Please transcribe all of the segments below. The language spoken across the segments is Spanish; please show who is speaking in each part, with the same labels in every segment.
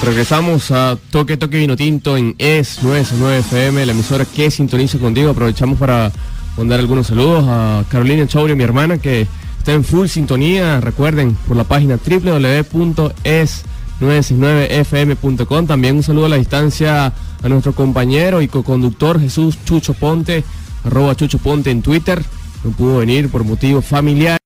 Speaker 1: Regresamos a Toque Vino Tinto en ES 969 FM, la emisora que sintoniza contigo. Aprovechamos para mandar algunos saludos a Carolina Chaurio, mi hermana, que está en full sintonía. Recuerden, por la página www.es969fm.com. También un saludo a la distancia a nuestro compañero y coconductor Jesús Chucho Ponte, @ChuchoPonte en Twitter. No pudo venir por motivos familiares,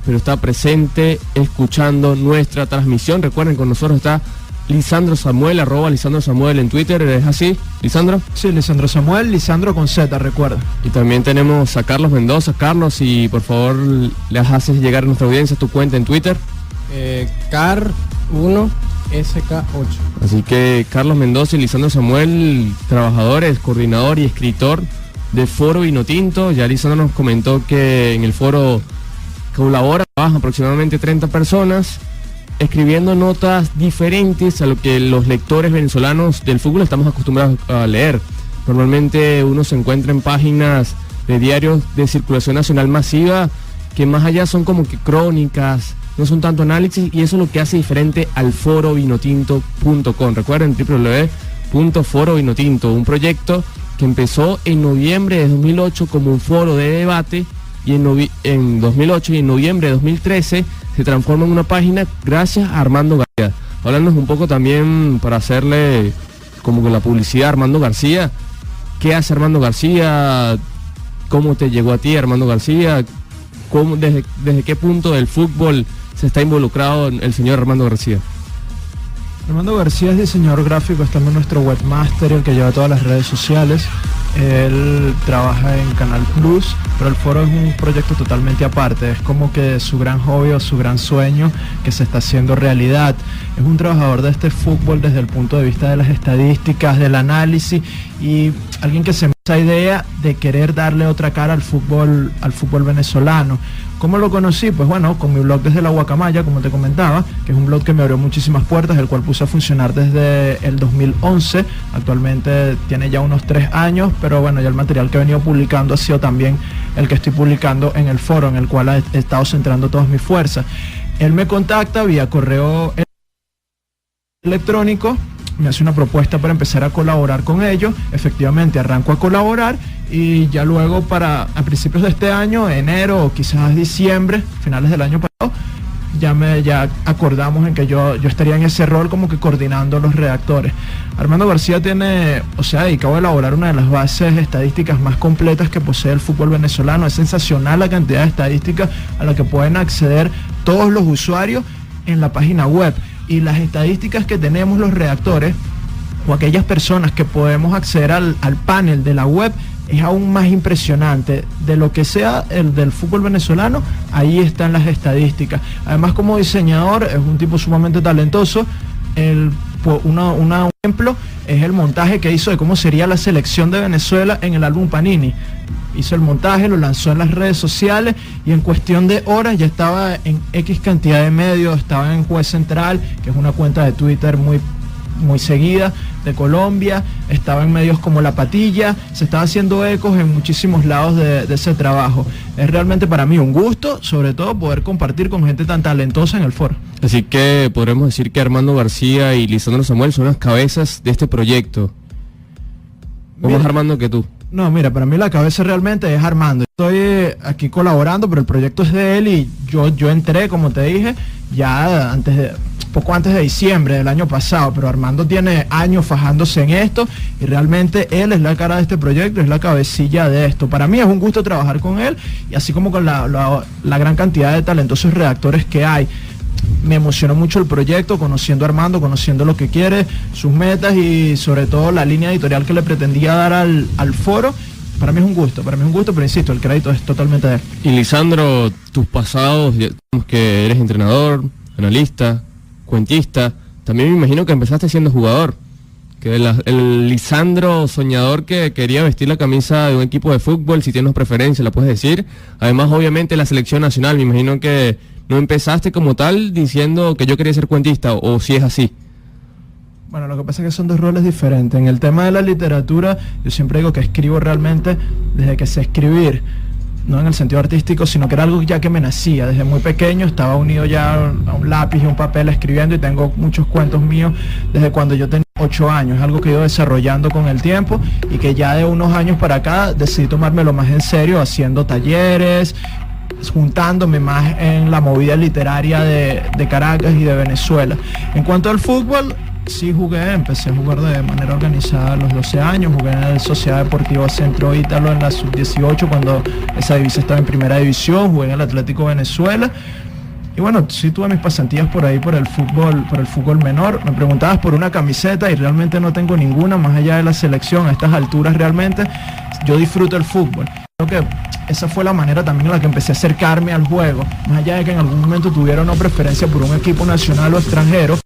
Speaker 1: pero está presente escuchando nuestra transmisión. Recuerden, con nosotros está Lisandro Samuel, @Lisandro Samuel en Twitter. ¿Es así, Lisandro?
Speaker 2: Sí, Lisandro Samuel, Lisandro con Z, recuerda.
Speaker 1: Y también tenemos a Carlos Mendoza. Carlos, y por favor les haces llegar a nuestra audiencia tu cuenta en Twitter.
Speaker 3: Car1SK8.
Speaker 1: Así que Carlos Mendoza y Lisandro Samuel, trabajadores, coordinador y escritor de Foro Vino Tinto. Ya Lisandro nos comentó que en el foro trabajan aproximadamente 30 personas, escribiendo notas diferentes a lo que los lectores venezolanos del fútbol estamos acostumbrados a leer. Normalmente uno se encuentra en páginas de diarios de circulación nacional masiva que más allá son como que crónicas, no son tanto análisis, y eso es lo que hace diferente al forovinotinto.com. Recuerden, www.forovinotinto, un proyecto que empezó en noviembre de 2008 como un foro de debate, y en 2008 y en noviembre de 2013 se transforma en una página gracias a Armando García. Háblanos un poco también, para hacerle como que la publicidad a Armando García. ¿Qué hace Armando García? ¿Cómo te llegó a ti Armando García? ¿Desde qué punto del fútbol se está involucrado el señor Armando García?
Speaker 2: Armando García es diseñador gráfico, es también nuestro webmaster, el que lleva todas las redes sociales. Él trabaja en Canal Plus, pero el foro es un proyecto totalmente aparte. Es como que su gran hobby o su gran sueño que se está haciendo realidad. Es un trabajador de este fútbol desde el punto de vista de las estadísticas, del análisis, y alguien que se me esa idea de querer darle otra cara al fútbol venezolano. ¿Cómo lo conocí? Pues bueno, con mi blog Desde la Guacamaya, como te comentaba, que es un blog que me abrió muchísimas puertas, el cual puse a funcionar desde el 2011. Actualmente tiene ya unos 3 años, pero bueno, ya el material que he venido publicando ha sido también el que estoy publicando en el foro, en el cual he estado centrando todas mis fuerzas. Él me contacta vía correo electrónico, me hace una propuesta para empezar a colaborar con ellos. Efectivamente arranco a colaborar, y ya luego a principios de este año, enero o quizás diciembre, finales del año pasado, ya acordamos en que yo estaría en ese rol como que coordinando los redactores. Armando García ha dedicado a elaborar una de las bases estadísticas más completas que posee el fútbol venezolano. Es sensacional la cantidad de estadísticas a la que pueden acceder todos los usuarios en la página web. Y las estadísticas que tenemos los redactores o aquellas personas que podemos acceder al panel de la web es aún más impresionante. De lo que sea el del fútbol venezolano, ahí están las estadísticas. Además, como diseñador, es un tipo sumamente talentoso. Un ejemplo es el montaje que hizo de cómo sería la selección de Venezuela en el álbum Panini. Hizo el montaje, lo lanzó en las redes sociales, y en cuestión de horas ya estaba en X cantidad de medios. Estaba en Juez Central, que es una cuenta de Twitter muy seguida de Colombia. Estaba en medios como La Patilla. Se estaba haciendo ecos en muchísimos lados de ese trabajo. Es realmente para mí un gusto, sobre todo poder compartir con gente tan talentosa en el foro.
Speaker 1: Así que podremos decir que Armando García y Lisandro Samuel son las cabezas de este proyecto. ¿Cómo es Armando que tú?
Speaker 2: No, mira, para mí la cabeza realmente es Armando. Estoy aquí colaborando, pero el proyecto es de él, y yo entré, como te dije, ya poco antes de diciembre del año pasado, pero Armando tiene años fajándose en esto, y realmente él es la cara de este proyecto, es la cabecilla de esto. Para mí es un gusto trabajar con él, y así como con la gran cantidad de talentosos redactores que hay. Me emocionó mucho el proyecto, conociendo a Armando, conociendo lo que quiere, sus metas, y sobre todo la línea editorial que le pretendía dar al foro. Para mí es un gusto, pero insisto, el crédito es totalmente de él.
Speaker 1: Y Lisandro, tus pasados, digamos que eres entrenador, analista, cuentista, también me imagino que empezaste siendo jugador, que el Lisandro soñador que quería vestir la camisa de un equipo de fútbol. Si tienes preferencia, la puedes decir. Además, obviamente, la selección nacional, me imagino que no empezaste como tal diciendo que yo quería ser cuentista, o si es así.
Speaker 2: Bueno, lo que pasa es que son dos roles diferentes. En el tema de la literatura, yo siempre digo que escribo realmente desde que sé escribir. no en el sentido artístico, sino que era algo ya que me nacía. Desde muy pequeño estaba unido ya a un lápiz y un papel escribiendo, y tengo muchos cuentos míos desde cuando yo tenía 8 años. Es algo que he ido desarrollando con el tiempo y que ya de unos años para acá decidí tomármelo más en serio, haciendo talleres, juntándome más en la movida literaria de Caracas y de Venezuela. En cuanto al fútbol, sí empecé a jugar de manera organizada a los 12 años, jugué en la Sociedad Deportiva Centro Ítalo en la Sub-18 cuando esa división estaba en primera división, jugué en el Atlético Venezuela. Y bueno, sí tuve mis pasantías por ahí por el fútbol menor. Me preguntabas por una camiseta y realmente no tengo ninguna, más allá de la selección. A estas alturas realmente yo disfruto el fútbol. Creo que esa fue la manera también en la que empecé a acercarme al juego, más allá de que en algún momento tuviera una preferencia por un equipo nacional o extranjero.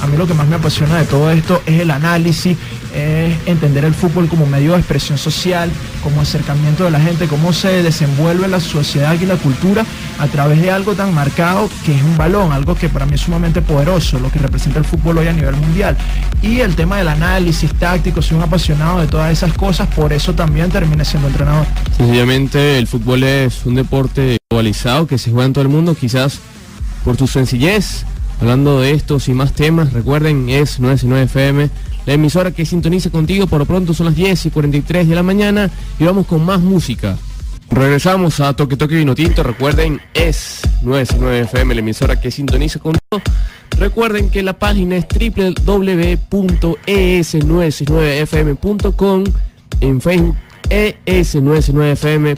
Speaker 2: A mí lo que más me apasiona de todo esto es el análisis, es entender el fútbol como medio de expresión social, como acercamiento de la gente, cómo se desenvuelve la sociedad y la cultura a través de algo tan marcado que es un balón, algo que para mí es sumamente poderoso, lo que representa el fútbol hoy a nivel mundial. Y el tema del análisis táctico, soy un apasionado de todas esas cosas, por eso también terminé siendo entrenador.
Speaker 1: Sencillamente el fútbol es un deporte globalizado que se juega en todo el mundo, quizás por su sencillez. Hablando de estos y más temas, recuerden, es 919 FM, la emisora que sintoniza contigo. Por lo pronto son las 10:43 de la mañana y vamos con más música. Regresamos a Toque Toque Vino Tinto. Recuerden, es 919 FM, la emisora que sintoniza contigo. Recuerden que la página es www.es919fm.com, en Facebook ES919FM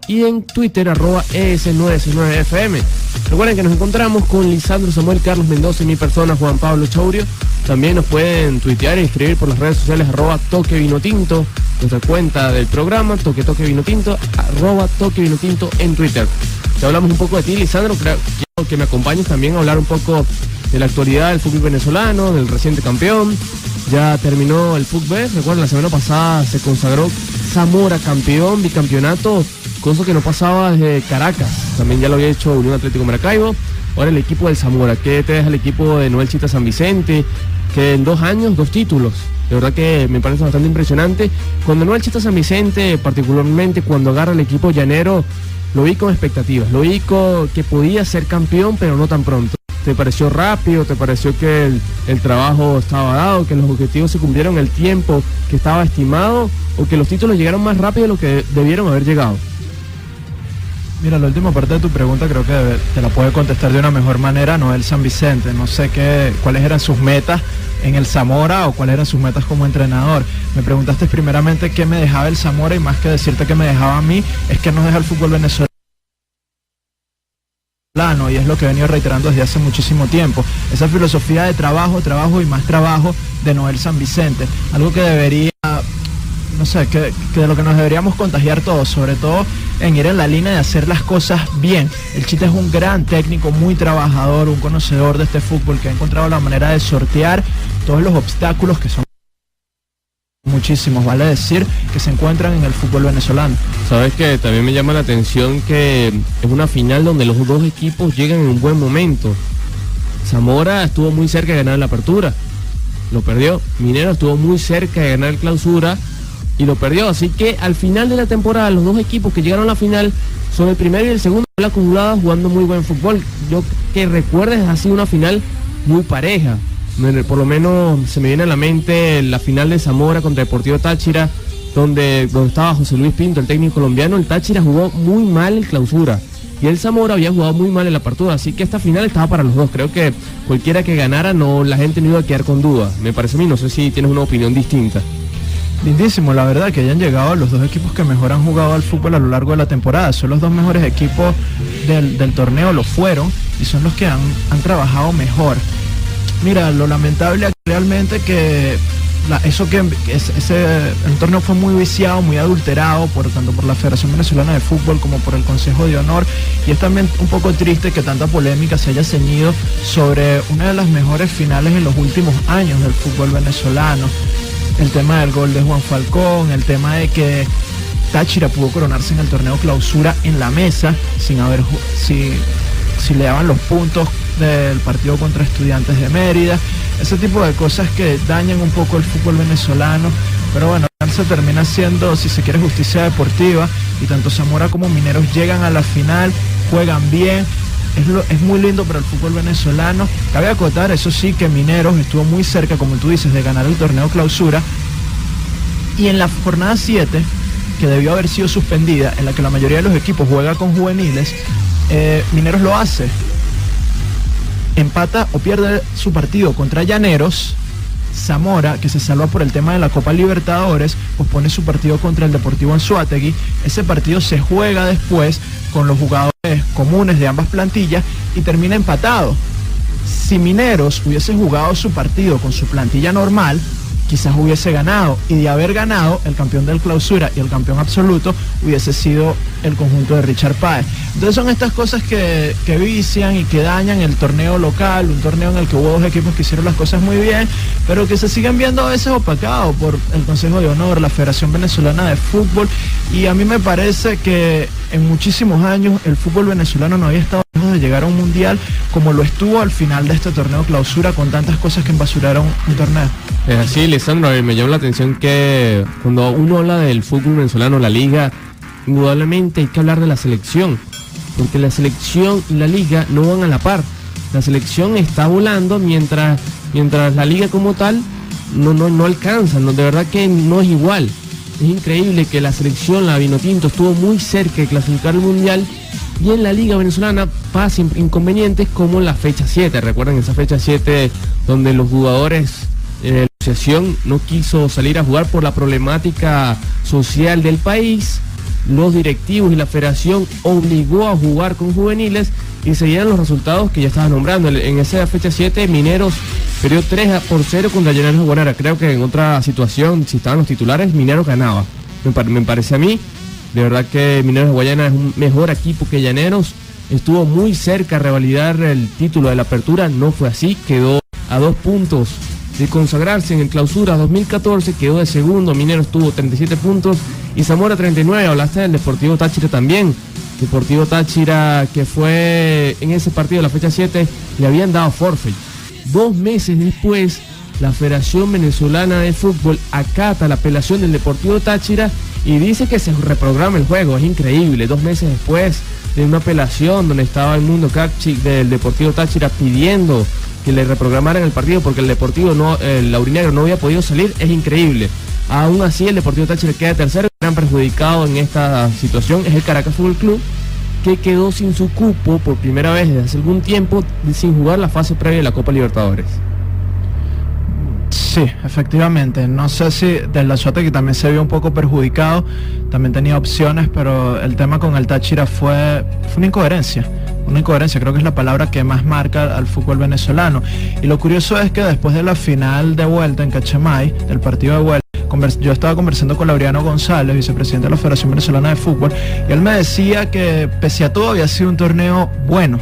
Speaker 1: y en Twitter @ES919FM. Recuerden que nos encontramos con Lisandro Samuel, Carlos Mendoza y mi persona, Juan Pablo Chaurio. También nos pueden tuitear y escribir por las redes sociales @Toque Vino Tinto, nuestra cuenta del programa, Toque Vino Tinto, @Toque Vino Tinto en Twitter. Ya hablamos un poco de ti, Lisandro, quiero que me acompañes también a hablar un poco de la actualidad del fútbol venezolano, del reciente campeón. Ya terminó el fútbol, recuerden, la semana pasada se consagró Zamora campeón, bicampeonato, cosa que no pasaba desde Caracas. También ya lo había hecho Unión Atlético Maracaibo. Ahora el equipo del Zamora. ¿Qué te deja el equipo de Noel Chita San Vicente? Que en 2 años, 2 títulos. De verdad que me parece bastante impresionante. Cuando Noel Chita San Vicente, particularmente cuando agarra el equipo llanero, lo vi con expectativas. Lo vi que podía ser campeón, pero no tan pronto. ¿Te pareció rápido? ¿Te pareció que el trabajo estaba dado? ¿Que los objetivos se cumplieron en el tiempo que estaba estimado? ¿O que los títulos llegaron más rápido de lo que debieron haber llegado?
Speaker 2: Mira, la última parte de tu pregunta creo que te la puede contestar de una mejor manera Noel San Vicente. No sé cuáles eran sus metas en el Zamora o cuáles eran sus metas como entrenador. Me preguntaste primeramente qué me dejaba el Zamora, y más que decirte qué me dejaba a mí, es que nos deja el fútbol venezolano, y es lo que he venido reiterando desde hace muchísimo tiempo. Esa filosofía de trabajo y más trabajo de Noel San Vicente. Algo que debería... no sé, que de lo que nos deberíamos contagiar todos, sobre todo en ir en la línea de hacer las cosas bien. El Chita es un gran técnico, muy trabajador, un conocedor de este fútbol que ha encontrado la manera de sortear todos los obstáculos, que son muchísimos, vale decir, que se encuentran en el fútbol venezolano.
Speaker 1: Sabes que también me llama la atención que es una final donde los dos equipos llegan en un buen momento. Zamora estuvo muy cerca de ganar la apertura, lo perdió. Minero estuvo muy cerca de ganar clausura y lo perdió. Así que al final de la temporada los dos equipos que llegaron a la final son el primero y el segundo de la acumulada, jugando muy buen fútbol. Yo que recuerdes, ha sido una final muy pareja. Por lo menos se me viene a la mente la final de Zamora contra Deportivo Táchira, donde estaba José Luis Pinto, el técnico colombiano. El Táchira jugó muy mal en clausura y el Zamora había jugado muy mal en la apertura, así que esta final estaba para los dos. Creo que cualquiera que ganara, la gente no iba a quedar con duda, me parece a mí. No sé si tienes una opinión distinta.
Speaker 2: Lindísimo, la verdad, que hayan llegado los dos equipos que mejor han jugado al fútbol a lo largo de la temporada. Son los dos mejores equipos del torneo, lo fueron, y son los que han trabajado mejor. Mira, lo lamentable realmente que el torneo fue muy viciado, muy adulterado, tanto por la Federación Venezolana de Fútbol como por el Consejo de Honor, y es también un poco triste que tanta polémica se haya ceñido sobre una de las mejores finales en los últimos años del fútbol venezolano. El tema del gol de Juan Falcón, el tema de que Táchira pudo coronarse en el torneo clausura en la mesa si le daban los puntos del partido contra Estudiantes de Mérida, ese tipo de cosas que dañan un poco el fútbol venezolano. Pero bueno, se termina haciendo, si se quiere, justicia deportiva, y tanto Zamora como Mineros llegan a la final, juegan bien. Es muy lindo para el fútbol venezolano. Cabe acotar, eso sí, que Mineros estuvo muy cerca, como tú dices, de ganar el torneo clausura, y en la jornada 7, que debió haber sido suspendida, en la que la mayoría de los equipos juega con juveniles, Mineros lo hace, empata o pierde su partido contra Llaneros. Zamora, que se salva por el tema de la Copa Libertadores, pospone su partido contra el Deportivo Anzoátegui. Ese partido se juega después con los jugadores comunes de ambas plantillas y termina empatado. Si Mineros hubiese jugado su partido con su plantilla normal, quizás hubiese ganado, y de haber ganado, el campeón del clausura y el campeón absoluto hubiese sido el conjunto de Richard Páez. Entonces son estas cosas que vician y que dañan el torneo local, un torneo en el que hubo dos equipos que hicieron las cosas muy bien, pero que se siguen viendo a veces opacados por el Consejo de Honor, la Federación Venezolana de Fútbol, y a mí me parece que en muchísimos años el fútbol venezolano no había estado lejos de llegar a un mundial como lo estuvo al final de este torneo clausura, con tantas cosas que embasuraron un torneo.
Speaker 1: Es así, Lisandro, me llama la atención que cuando uno habla del fútbol venezolano, la liga, indudablemente hay que hablar de la selección, porque la selección y la liga no van a la par. La selección está volando mientras la liga como tal no alcanza, de verdad que no es igual. Es increíble que la selección, la Vinotinto, estuvo muy cerca de clasificar el mundial, y en la liga venezolana pasan inconvenientes como la fecha 7. Recuerdan esa fecha 7 donde los jugadores la asociación no quiso salir a jugar por la problemática social del país, los directivos y la federación obligó a jugar con juveniles y se dieron los resultados que ya estaba nombrando. En esa fecha 7 Mineros perdió 3-0 contra Llaneros de Guanara. Creo que en otra situación, si estaban los titulares, Mineros ganaba. Me parece a mí, de verdad que Mineros de Guayana es un mejor equipo que Llaneros. Estuvo muy cerca de revalidar el título de la apertura, no fue así, quedó a 2 puntos de consagrarse en el clausura 2014, quedó de segundo. Mineros tuvo 37 puntos y Zamora 39. Hablaste del Deportivo Táchira también. Deportivo Táchira, que fue en ese partido de la fecha 7, le habían dado forfeit. 2 meses después, la Federación Venezolana de Fútbol acata la apelación del Deportivo Táchira y dice que se reprograma el juego. Es increíble, 2 meses después de una apelación donde estaba el Mundo Capchi del Deportivo Táchira pidiendo que le reprogramaran el partido porque el Deportivo el Laurinegro no había podido salir. Es increíble. Aún así el Deportivo Táchira queda tercero. El gran perjudicado en esta situación es el Caracas Fútbol Club, que quedó sin su cupo por primera vez desde hace algún tiempo, sin jugar la fase previa de la Copa Libertadores.
Speaker 2: Sí, efectivamente. No sé si del Anzoátegui también se vio un poco perjudicado, también tenía opciones, pero el tema con el Táchira fue una incoherencia. Una incoherencia, creo que es la palabra que más marca al fútbol venezolano. Y lo curioso es que después de la final de vuelta en Cachamay, del partido de vuelta, yo estaba conversando con Laureano González, vicepresidente de la Federación Venezolana de Fútbol, y él me decía que pese a todo había sido un torneo bueno,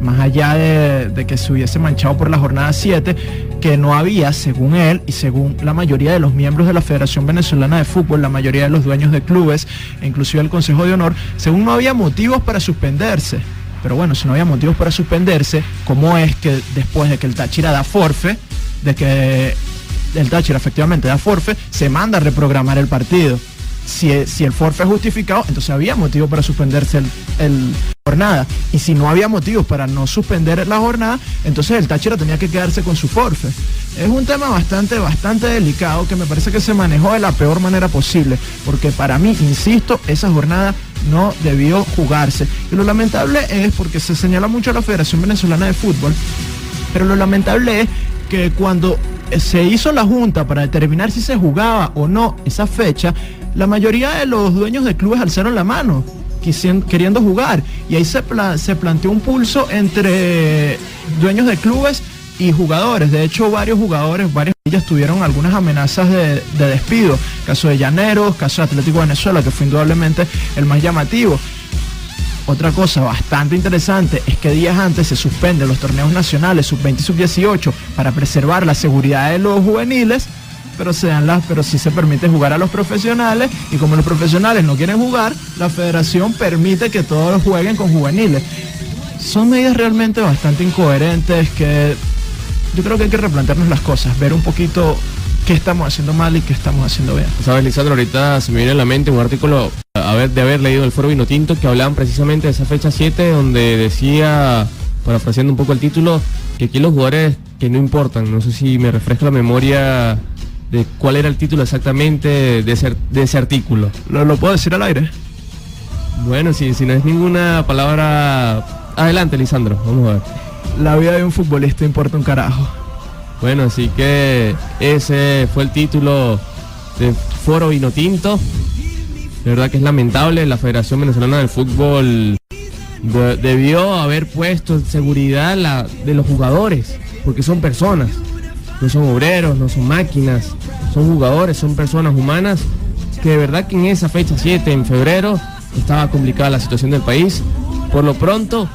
Speaker 2: más allá de que se hubiese manchado por la jornada 7, que no había, según él y según la mayoría de los miembros de la Federación Venezolana de Fútbol, la mayoría de los dueños de clubes, e inclusive el Consejo de Honor, según no había motivos para suspenderse. Pero bueno, si no había motivos para suspenderse, ¿cómo es que después de que el Táchira da forfait, de que el Táchira efectivamente da forfait, se manda a reprogramar el partido? Si el forfait es justificado, entonces había motivo para suspenderse el jornada, y si no había motivos para no suspender la jornada, entonces el Táchira tenía que quedarse con su forfait. Es un tema bastante delicado, que me parece que se manejó de la peor manera posible, porque para mí, insisto, esa jornada no debió jugarse. Y lo lamentable es, porque se señala mucho a la Federación Venezolana de Fútbol, pero lo lamentable es que cuando se hizo la junta para determinar si se jugaba o no esa fecha, la mayoría de los dueños de clubes alzaron la mano queriendo jugar, y ahí se planteó un pulso entre dueños de clubes y jugadores. De hecho, varios de ellas tuvieron algunas amenazas de despido. Caso de Llaneros, caso de Atlético de Venezuela, que fue indudablemente el más llamativo. Otra cosa bastante interesante es que días antes se suspenden los torneos nacionales sub-20 y sub-18 para preservar la seguridad de los juveniles, pero sí se permite jugar a los profesionales, y como los profesionales no quieren jugar, la federación permite que todos jueguen con juveniles. Son medidas realmente bastante incoherentes, que yo creo que hay que replantearnos las cosas, ver un poquito qué estamos haciendo mal y qué estamos haciendo bien.
Speaker 1: Sabes, Lisandro, ahorita se me viene a la mente un artículo de haber leído el Foro Vinotinto que hablaban precisamente de esa fecha 7, donde decía, parafraseando un poco el título, que aquí los jugadores que no importan. No sé si me refresca la memoria de cuál era el título exactamente de ese artículo.
Speaker 2: ¿Lo puedo decir al aire?
Speaker 1: Bueno, si no es ninguna palabra, adelante, Lisandro, vamos a ver.
Speaker 2: La vida de un futbolista importa un carajo.
Speaker 1: Bueno, así que ese fue el título de Foro Vinotinto. De verdad que es lamentable, la Federación Venezolana del Fútbol debió haber puesto en seguridad de los jugadores, porque son personas, no son obreros, no son máquinas, son jugadores, son personas humanas, que de verdad que en esa fecha 7, en febrero, estaba complicada la situación del país. Por lo pronto,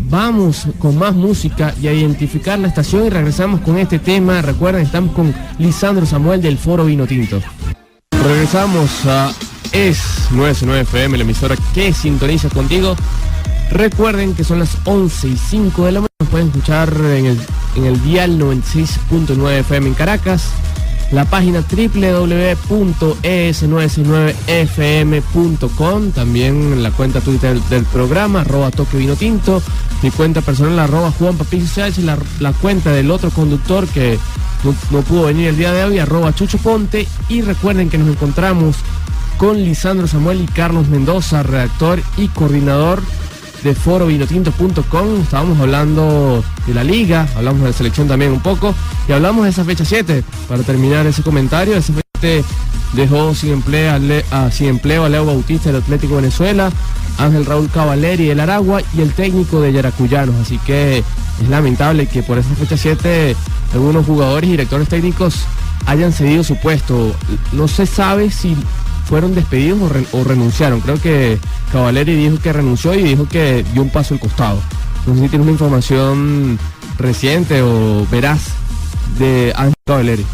Speaker 1: vamos con más música y a identificar la estación y regresamos con este tema. Recuerden, estamos con Lisandro Samuel del Foro Vinotinto. Regresamos a Es 99 FM, la emisora que sintoniza contigo. Recuerden que son las 11:05 de la mañana. Nos pueden escuchar en el dial 96.9 FM en Caracas, la página www.es969fm.com, también la cuenta Twitter del programa, @toquevinotinto, mi cuenta personal, @JuanPapicio, la cuenta del otro conductor que no pudo venir el día de hoy, @ChuchoPonte, y recuerden que nos encontramos con Lisandro Samuel y Carlos Mendoza, redactor y coordinador de forovinotinto.com. Estábamos hablando de la liga, hablamos de la selección también un poco, y hablamos de esa fecha 7, para terminar ese comentario. Esa fecha 7 dejó sin empleo a Leo Bautista del Atlético Venezuela, Ángel Raúl Cavaleri del Aragua y el técnico de Yaracuyanos, así que es lamentable que por esa fecha 7 algunos jugadores y directores técnicos hayan cedido su puesto. No se sabe si fueron despedidos o renunciaron. Creo que Cavaleri dijo que renunció y dijo que dio un paso al costado. No sé si tiene una información reciente o veraz de Ángel Cavaleri.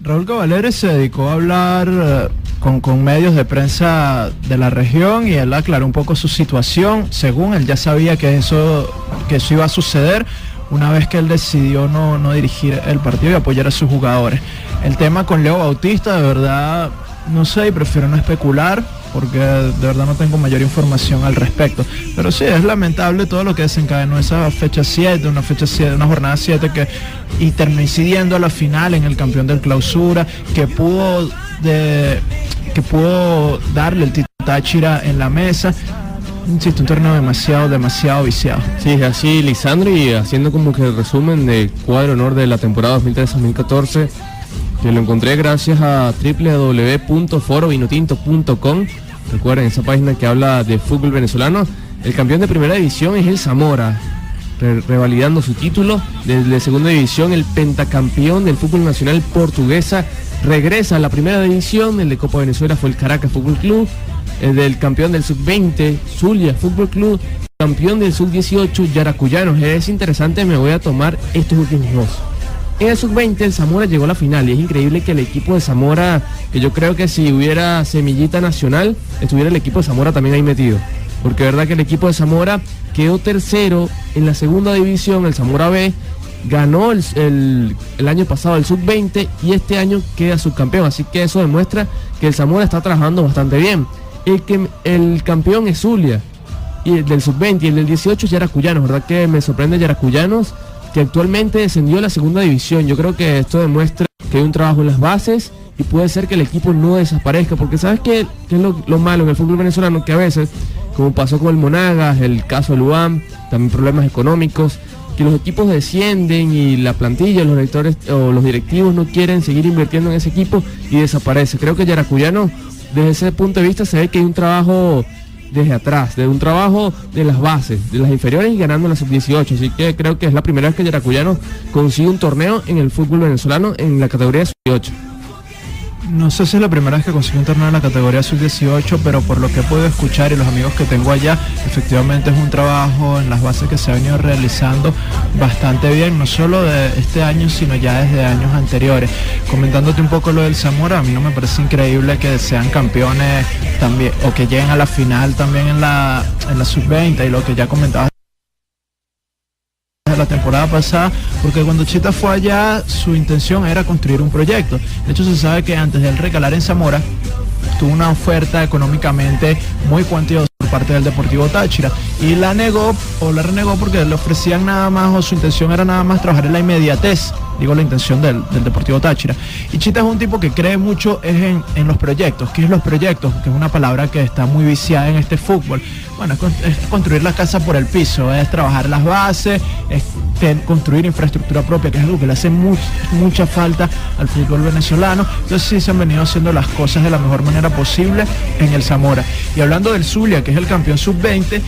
Speaker 2: Raúl Cavaleri se dedicó a hablar con medios de prensa de la región y él aclaró un poco su situación. Según él ya sabía que eso iba a suceder una vez que él decidió no dirigir el partido y apoyar a sus jugadores. El tema con Leo Bautista, de verdad, no sé, y prefiero no especular porque de verdad no tengo mayor información al respecto. Pero sí, es lamentable todo lo que desencadenó esa fecha 7, una jornada 7 y terminó incidiendo a la final en el campeón del Clausura, que pudo darle el título a Táchira en la mesa. Insisto, un torneo demasiado viciado.
Speaker 1: Sí, es así, Lisandro, y haciendo como que el resumen de cuadro honor de la temporada 2013-2014, que lo encontré gracias a www.forovinotinto.com. Recuerden, esa página que habla de fútbol venezolano. El campeón de primera división es el Zamora, revalidando su título. Desde segunda división, el pentacampeón del fútbol nacional portuguesa regresa a la primera división. El de Copa Venezuela fue el Caracas Fútbol Club. El del campeón del sub-20, Zulia Fútbol Club. Campeón del sub-18, Yaracuyanos. Es interesante, me voy a tomar estos últimos dos. En el sub-20 el Zamora llegó a la final y es increíble que el equipo de Zamora, que yo creo que si hubiera semillita nacional, estuviera el equipo de Zamora también ahí metido. Porque es verdad que el equipo de Zamora quedó tercero en la segunda división, el Zamora B, ganó el año pasado el sub-20 y este año queda subcampeón. Así que eso demuestra que el Zamora está trabajando bastante bien. El campeón es Zulia, y el del sub-20 y el del 18 Yaracuyanos. ¿Verdad que me sorprende Yaracuyanos, que actualmente descendió a la segunda división? Yo creo que esto demuestra que hay un trabajo en las bases y puede ser que el equipo no desaparezca, porque ¿sabes qué es lo malo en el fútbol venezolano? Que a veces, como pasó con el Monagas, el caso del UAM, también problemas económicos, que los equipos descienden y la plantilla, los directores o los directivos no quieren seguir invirtiendo en ese equipo y desaparece. Creo que Yaracuyano, desde ese punto de vista, se ve que hay un trabajo desde atrás, de un trabajo de las bases, de las inferiores y ganando la sub-18, así que creo que es la primera vez que Yaracuyano consigue un torneo en el fútbol venezolano en la categoría sub-18.
Speaker 2: No sé si es la primera vez que consigo un torneo en la categoría sub-18, pero por lo que puedo escuchar y los amigos que tengo allá, efectivamente es un trabajo en las bases que se ha venido realizando bastante bien, no solo de este año, sino ya desde años anteriores. Comentándote un poco lo del Zamora, a mí no me parece increíble que sean campeones también, o que lleguen a la final también en la sub-20, y lo que ya comentabas de la temporada pasada, porque cuando Chita fue allá, su intención era construir un proyecto. De hecho, se sabe que antes de él recalar en Zamora, tuvo una oferta económicamente muy cuantiosa por parte del Deportivo Táchira y la negó o la renegó porque le ofrecían nada más, o su intención era nada más trabajar en la inmediatez, digo la intención del Deportivo Táchira. Y Chita es un tipo que cree mucho en los proyectos. ¿Qué es los proyectos? Que es una palabra que está muy viciada en este fútbol. Bueno, es construir la casa por el piso, es trabajar las bases, es construir infraestructura propia, que es algo que le hace mucha falta al fútbol venezolano. Entonces sí se han venido haciendo las cosas de la mejor manera posible en el Zamora. Y hablando del Zulia, que es el campeón sub-20,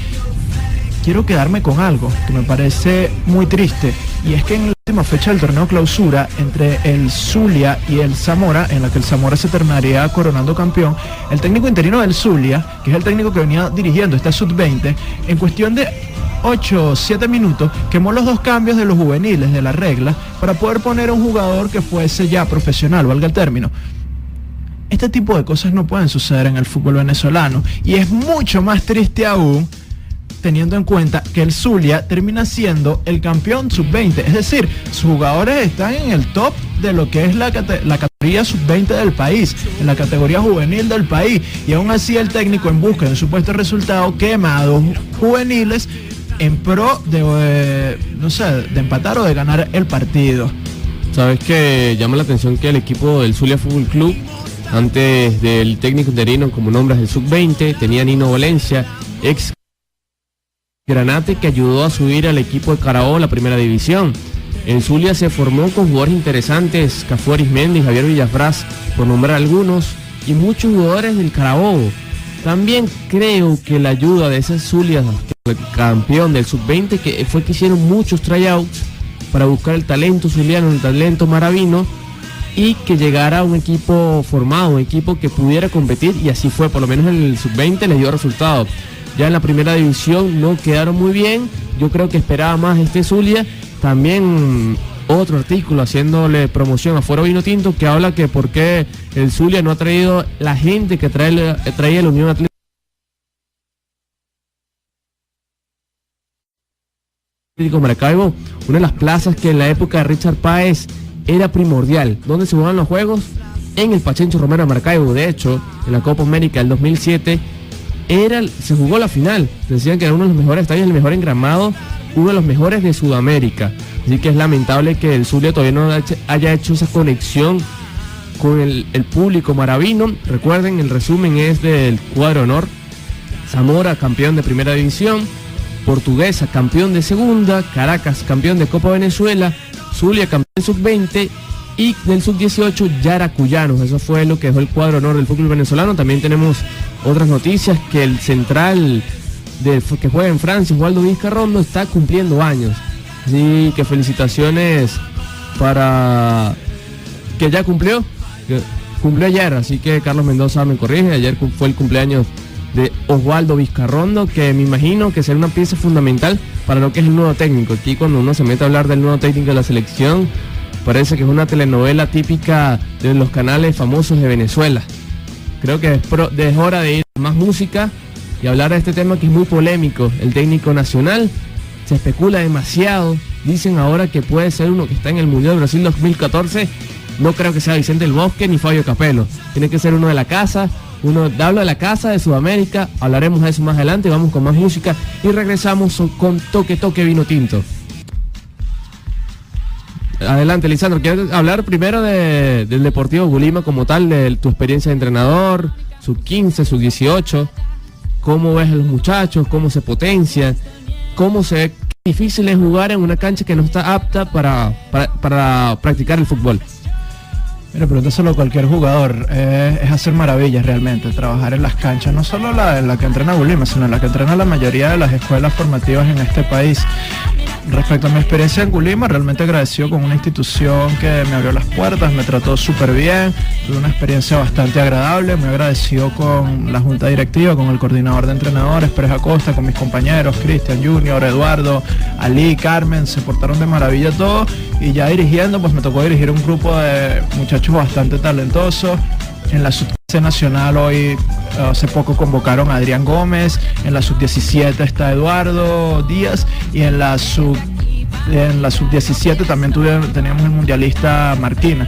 Speaker 2: quiero quedarme con algo que me parece muy triste, y es que en la última fecha del torneo clausura entre el Zulia y el Zamora, en la que el Zamora se terminaría coronando campeón, el técnico interino del Zulia, que es el técnico que venía dirigiendo esta sub-20, en cuestión de 8 o 7 minutos quemó los 2 cambios de los juveniles de la regla para poder poner a un jugador que fuese ya profesional, valga el término. Este tipo de cosas no pueden suceder en el fútbol venezolano, y es mucho más triste aún teniendo en cuenta que el Zulia termina siendo el campeón sub-20, es decir, sus jugadores están en el top de lo que es la categoría sub-20 del país, en la categoría juvenil del país, y aún así el técnico, en busca de un supuesto resultado, quema a 2 juveniles en pro de empatar o de ganar el partido.
Speaker 1: Sabes que llama la atención que el equipo del Zulia Fútbol Club, antes del técnico interino como nombres del sub-20, tenía Nino Valencia, ex Granate, que ayudó a subir al equipo de Carabobo a la primera división. El Zulia se formó con jugadores interesantes, Cafú Arismendi, Javier Villafraz, por nombrar algunos, y muchos jugadores del Carabobo. También creo que la ayuda de ese Zulia, que fue campeón del sub-20, que fue que hicieron muchos tryouts para buscar el talento zuliano, el talento maravino, y que llegara a un equipo formado, un equipo que pudiera competir, y así fue. Por lo menos en el sub-20 les dio resultados. Ya en la primera división no quedaron muy bien, yo creo que esperaba más este Zulia. También otro artículo haciéndole promoción a Foro Vino Tinto, que habla que por qué el Zulia no ha traído la gente que traía la Unión Atlético Maracaibo, una de las plazas que en la época de Richard Páez era primordial. ¿Dónde se jugaban los juegos? En el Pachencho Romero de Maracaibo. De hecho, en la Copa América del 2007 se jugó la final. Decían que era uno de los mejores estadios, el mejor engramado, uno de los mejores de Sudamérica. Así que es lamentable que el Zulia todavía no haya hecho esa conexión con el público maravino. Recuerden, el resumen es del cuadro honor: Zamora, campeón de primera división; Portuguesa, campeón de segunda; Caracas, campeón de Copa Venezuela; Zulia, campeón sub-20, y del sub-18 Yaracuyanos. Eso fue lo que dejó el cuadro honor del fútbol venezolano. También tenemos otras noticias, que el central que juega en Francia, Osvaldo Vizcarrondo, está cumpliendo años. Así que felicitaciones para que ya cumplió ayer, así que Carlos Mendoza me corrige, ayer fue el cumpleaños de Osvaldo Vizcarrondo, que me imagino que será una pieza fundamental para lo que es el nuevo técnico. Aquí cuando uno se mete a hablar del nuevo técnico de la selección, parece que es una telenovela típica de los canales famosos de Venezuela. Creo que es hora de ir a más música y hablar de este tema que es muy polémico. El técnico nacional, se especula demasiado. Dicen ahora que puede ser uno que está en el Mundial de Brasil 2014. No creo que sea Vicente del Bosque ni Fabio Capello. Tiene que ser uno de la casa, hablo de la casa de Sudamérica. Hablaremos de eso más adelante. Vamos con más música y regresamos con Toque Vino Tinto. Adelante, Lisandro. ¿Quieres hablar primero del Deportivo Bulima como tal, de tu experiencia de entrenador, sub-15, sub-18? ¿Cómo ves a los muchachos? ¿Cómo se potencian? ¿Cómo se ve difícil es jugar en una cancha que no está apta para practicar el fútbol?
Speaker 2: Mira, pregúntaselo a cualquier jugador. Es hacer maravillas realmente, trabajar en las canchas, no solo la que entrena Bulima, sino la que entrena la mayoría de las escuelas formativas en este país. Respecto a mi experiencia en Bulima, realmente agradecido con una institución que me abrió las puertas, me trató súper bien, tuve una experiencia bastante agradable, muy agradecido con la junta directiva, con el coordinador de entrenadores, Pérez Acosta, con mis compañeros, Cristian Junior, Eduardo, Ali, Carmen, se portaron de maravilla todos, y ya dirigiendo, pues me tocó dirigir un grupo de muchachos bastante talentosos. En la sub-15 nacional hoy, hace poco convocaron a Adrián Gómez, en la sub-17 está Eduardo Díaz, y en la sub En la sub-17 también teníamos el mundialista Martina.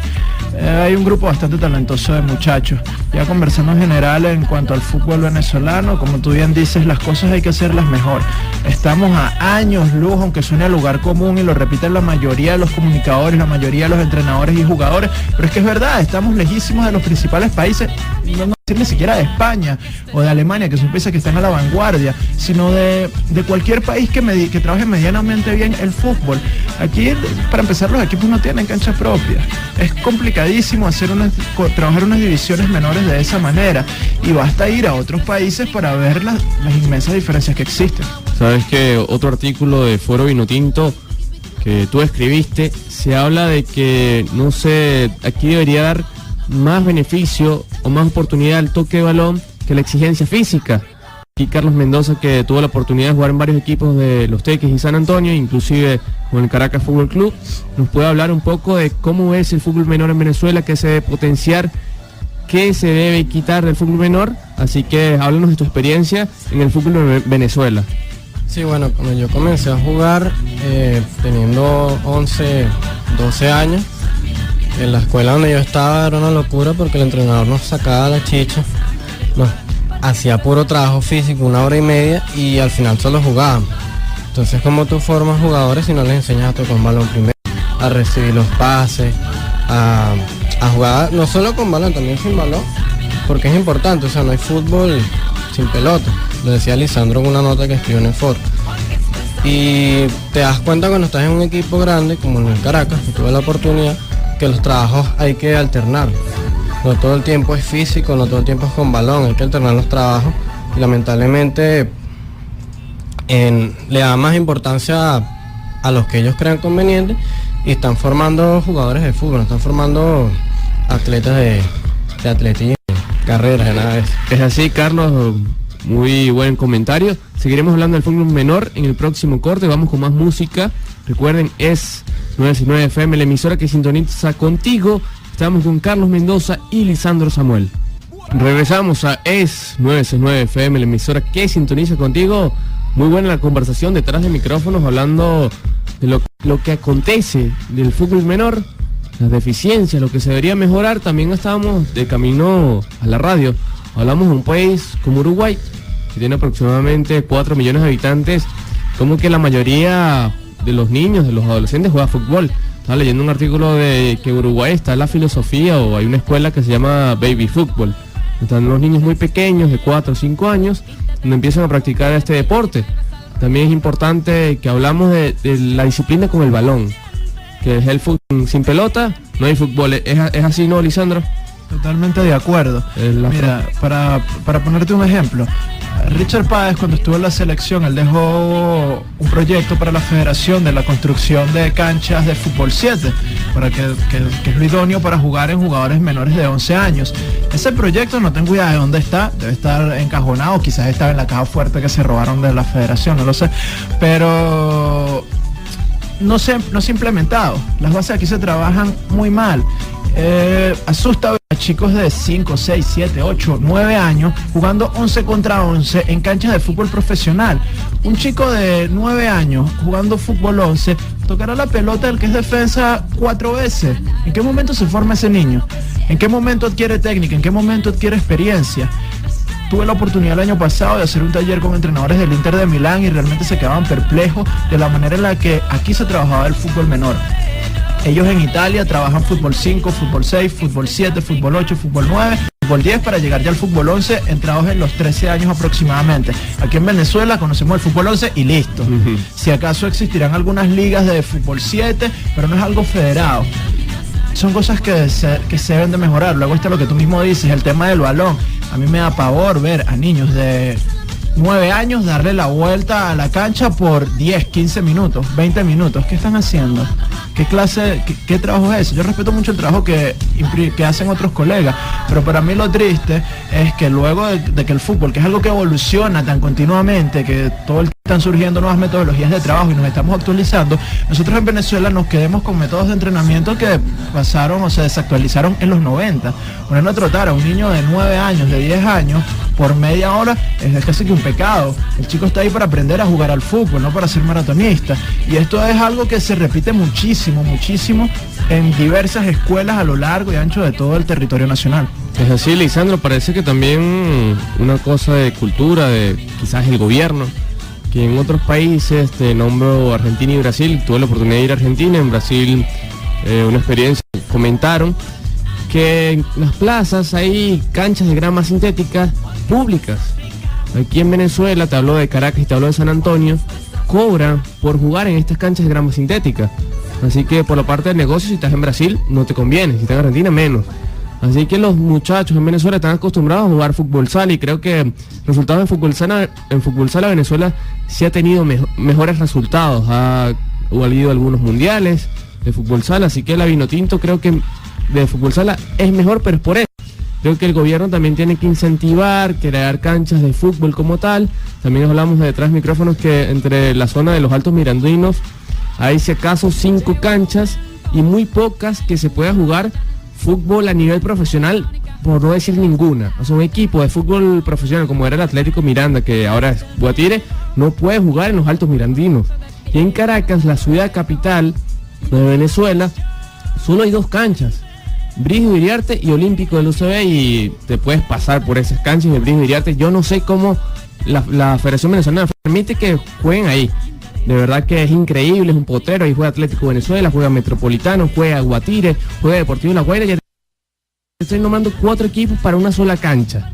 Speaker 2: Hay un grupo bastante talentoso de muchachos. Ya conversando en general en cuanto al fútbol venezolano, como tú bien dices, las cosas hay que hacerlas mejor. Estamos a años luz, aunque suene a lugar común y lo repiten la mayoría de los comunicadores, la mayoría de los entrenadores y jugadores, pero es que es verdad, estamos lejísimos de los principales países, no decir ni siquiera de España o de Alemania, que son países que están a la vanguardia, sino de cualquier país que trabaje medianamente bien el fútbol. Aquí, para empezar, los equipos no tienen cancha propia. Es complicadísimo trabajar unas divisiones menores de esa manera, y basta ir a otros países para ver las inmensas diferencias que existen.
Speaker 1: Sabes que otro artículo de Foro Vinotinto que tú escribiste, se habla de que, no sé, aquí debería dar más beneficio o más oportunidad al toque de balón que la exigencia física. Aquí Carlos Mendoza, que tuvo la oportunidad de jugar en varios equipos de Los Teques y San Antonio, inclusive con el Caracas Fútbol Club, nos puede hablar un poco de cómo es el fútbol menor en Venezuela, qué se debe potenciar, qué se debe quitar del fútbol menor. Así que háblanos de tu experiencia en el fútbol de Venezuela.
Speaker 3: Sí, bueno, cuando yo comencé a jugar teniendo 11, 12 años, en la escuela donde yo estaba era una locura porque el entrenador nos sacaba la chicha, nos hacía puro trabajo físico, 1 hora y media, y al final solo jugábamos. Entonces, ¿cómo tú formas jugadores si no les enseñas a tocar un balón primero, a recibir los pases, a jugar no solo con balón, también sin balón? Porque es importante, o sea, no hay fútbol sin pelota. Lo decía Lisandro en una nota que escribió en el foro. Y te das cuenta cuando estás en un equipo grande, como en el Caracas, que tuve la oportunidad, que los trabajos hay que alternar. No todo el tiempo es físico, no todo el tiempo es con balón, hay que alternar los trabajos. Y lamentablemente le da más importancia a los que ellos crean conveniente, y están formando jugadores de fútbol, están formando atletas de atletismo, carreras, de nada de eso.
Speaker 1: Es así, Carlos, muy buen comentario. Seguiremos hablando del fútbol menor en el próximo corte. Vamos con más música. Recuerden, es 969 FM, la emisora que sintoniza contigo. Estamos con Carlos Mendoza y Lisandro Samuel. Regresamos a Es 969 FM, la emisora que sintoniza contigo. Muy buena la conversación detrás de micrófonos, hablando de lo que acontece del fútbol menor, las deficiencias, lo que se debería mejorar. También estábamos de camino a la radio. Hablamos de un país como Uruguay, que tiene aproximadamente 4 millones de habitantes, como que la mayoría de los niños, de los adolescentes, juega fútbol. Estaba leyendo un artículo de que en Uruguay está la filosofía, o hay una escuela que se llama Baby Fútbol. Están los niños muy pequeños, de 4 o 5 años, donde empiezan a practicar este deporte. También es importante que hablamos de la disciplina con el balón, que es el fútbol sin pelota, no hay fútbol. ¿Es así, no, Lisandro?
Speaker 2: Totalmente de acuerdo. Mira, para ponerte un ejemplo, Richard Páez, cuando estuvo en la selección, él dejó un proyecto para la federación de la construcción de canchas de fútbol 7, para que es lo idóneo para jugar en jugadores menores de 11 años. Ese proyecto no tengo idea de dónde está, debe estar encajonado, quizás estaba en la caja fuerte que se robaron de la federación, no lo sé, pero no se ha implementado. Las bases aquí se trabajan muy mal. Asusta ver a chicos de 5, 6, 7, 8, 9 años jugando 11 contra 11 en canchas de fútbol profesional. Un chico de 9 años jugando fútbol 11 tocará la pelota el que es defensa 4 veces. ¿En qué momento se forma ese niño? ¿En qué momento adquiere técnica? ¿En qué momento adquiere experiencia? Tuve la oportunidad el año pasado de hacer un taller con entrenadores del Inter de Milán, y realmente se quedaban perplejos de la manera en la que aquí se trabajaba el fútbol menor. Ellos en Italia trabajan fútbol 5, fútbol 6, fútbol 7, fútbol 8, fútbol 9, fútbol 10, para llegar ya al fútbol 11 entrados en los 13 años aproximadamente. Aquí en Venezuela conocemos el fútbol 11 y listo. Si acaso existirán algunas ligas de fútbol 7, pero no es algo federado. Son cosas que se deben de mejorar. Luego está lo que tú mismo dices, el tema del balón. A mí me da pavor ver a niños de 9 años darle la vuelta a la cancha por 10, 15 minutos, 20 minutos. ¿Qué están haciendo? ¿Qué clase, qué trabajo es ese? Yo respeto mucho el trabajo que hacen otros colegas, pero para mí lo triste es que luego de que el fútbol, que es algo que evoluciona tan continuamente, que todo el tiempo están surgiendo nuevas metodologías de trabajo y nos estamos actualizando, nosotros en Venezuela nos quedemos con métodos de entrenamiento que pasaron o se desactualizaron en los 90. Ponerlo a trotar a un niño de 9 años, de 10 años, por media hora es casi que un pecado. El chico está ahí para aprender a jugar al fútbol, no para ser maratonista. Y esto es algo que se repite muchísimo en diversas escuelas a lo largo y ancho de todo el territorio nacional.
Speaker 1: Es así, Lisandro, parece que también una cosa de cultura, de quizás el gobierno, que en otros países, te nombro Argentina y Brasil, tuve la oportunidad de ir a Argentina, en Brasil una experiencia, comentaron que en las plazas hay canchas de grama sintéticas públicas. Aquí en Venezuela, te hablo de Caracas y te hablo de San Antonio, cobran por jugar en estas canchas de grama sintética. Así que por la parte del negocio, si estás en Brasil, no te conviene, si estás en Argentina, menos. Así que los muchachos en Venezuela están acostumbrados a jugar fútbol sala y creo que resultados en fútbol sala Venezuela sí ha tenido mejores resultados. Ha habido algunos mundiales de fútbol sala, así que la Vinotinto creo que de fútbol sala es mejor, pero es por eso. Creo que el gobierno también tiene que incentivar, crear canchas de fútbol como tal. También hablamos de detrás micrófonos que entre la zona de los Altos Mirandinos hay si acaso 5 canchas y muy pocas que se pueda jugar fútbol a nivel profesional, por no decir ninguna. O sea, un equipo de fútbol profesional como era el Atlético Miranda, que ahora es Guatire, no puede jugar en los Altos Mirandinos. Y en Caracas, la ciudad capital de Venezuela, solo hay 2 canchas, Brígido Iriarte y Olímpico del UCB, y te puedes pasar por esas canchas de Brígido Iriarte. Yo no sé cómo la Federación Venezolana permite que jueguen ahí. De verdad que es increíble, es un potero. Ahí juega Atlético Venezuela, juega Metropolitano, juega Guatire, juega Deportivo La Guaira. Ya estoy nombrando 4 equipos para una sola cancha.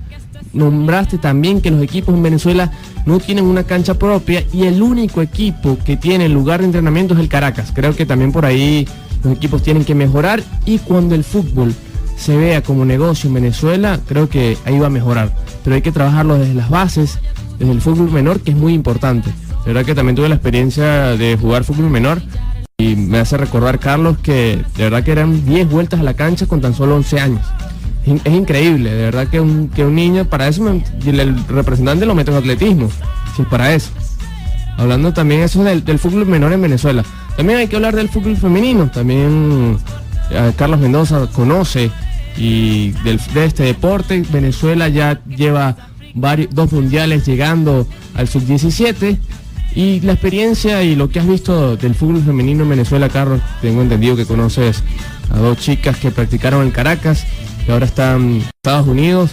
Speaker 1: Nombraste también que los equipos en Venezuela no tienen una cancha propia y el único equipo que tiene lugar de entrenamiento es el Caracas. Creo que también por ahí los equipos tienen que mejorar, y cuando el fútbol se vea como negocio en Venezuela, creo que ahí va a mejorar. Pero hay que trabajarlo desde las bases, desde el fútbol menor, que es muy importante. De verdad que también tuve la experiencia de jugar fútbol menor y me hace recordar, Carlos, que de verdad que eran 10 vueltas a la cancha con tan solo 11 años. Es increíble, de verdad que un niño, para eso el representante lo mete en atletismo, si es para eso. Hablando también eso del fútbol menor en Venezuela. También hay que hablar del fútbol femenino, también Carlos Mendoza conoce y de este deporte. Venezuela ya lleva 2 mundiales llegando al sub-17. Y la experiencia y lo que has visto del fútbol femenino en Venezuela, Carlos, tengo entendido que conoces a 2 chicas que practicaron en Caracas y ahora están en Estados Unidos.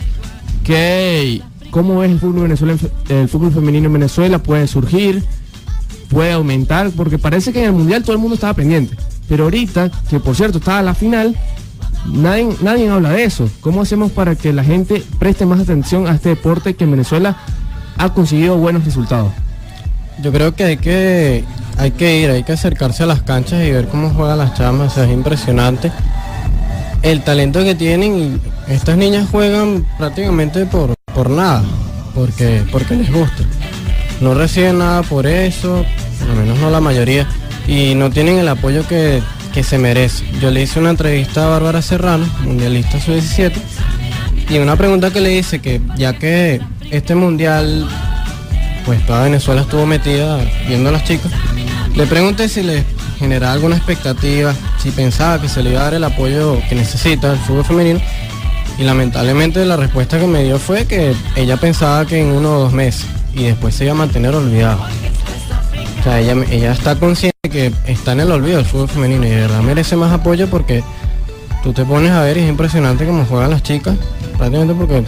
Speaker 1: ¿Cómo ves el fútbol femenino en Venezuela? ¿Puede surgir? ¿Puede aumentar? Porque parece que en el Mundial todo el mundo estaba pendiente. Pero ahorita, que por cierto estaba la final, nadie habla de eso. ¿Cómo hacemos para que la gente preste más atención a este deporte que en Venezuela ha conseguido buenos resultados?
Speaker 3: Yo creo que hay que acercarse a las canchas y ver cómo juegan las chamas. O sea, es impresionante el talento que tienen, y estas niñas juegan prácticamente por nada, porque les gusta. No reciben nada por eso, por lo menos no la mayoría, y no tienen el apoyo que se merece. Yo le hice una entrevista a Bárbara Serrano, mundialista sub-17, y una pregunta que le hice, que ya que este mundial, pues toda Venezuela estuvo metida viendo a las chicas, le pregunté si le generaba alguna expectativa, si pensaba que se le iba a dar el apoyo que necesita el fútbol femenino, y lamentablemente la respuesta que me dio fue que ella pensaba que en 1 o 2 meses, y después se iba a mantener olvidado. O sea, ella está consciente que está en el olvido el fútbol femenino, y de verdad merece más apoyo, porque tú te pones a ver y es impresionante cómo juegan las chicas, prácticamente porque